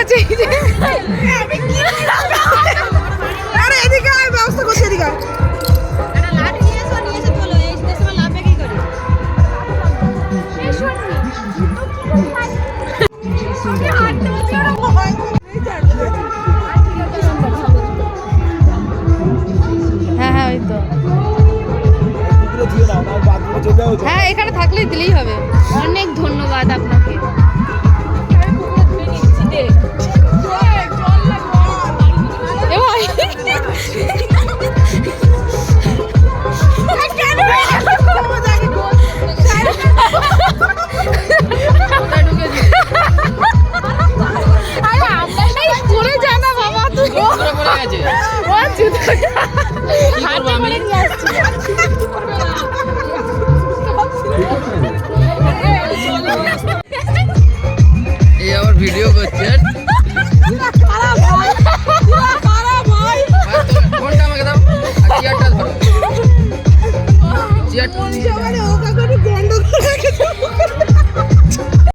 আছে আরে এদিকে আয় ব্যবস্থা করছি এদিকে হ্যাঁ হ্যাঁ ওই তো হ্যাঁ এখানে থাকলেই দিলেই হবে। অনেক ধন্যবাদ আপনাকে। ভিডিও করছেন ফোনটা আমাকে দাও চেয়ারটা ধরো চেয়ারটা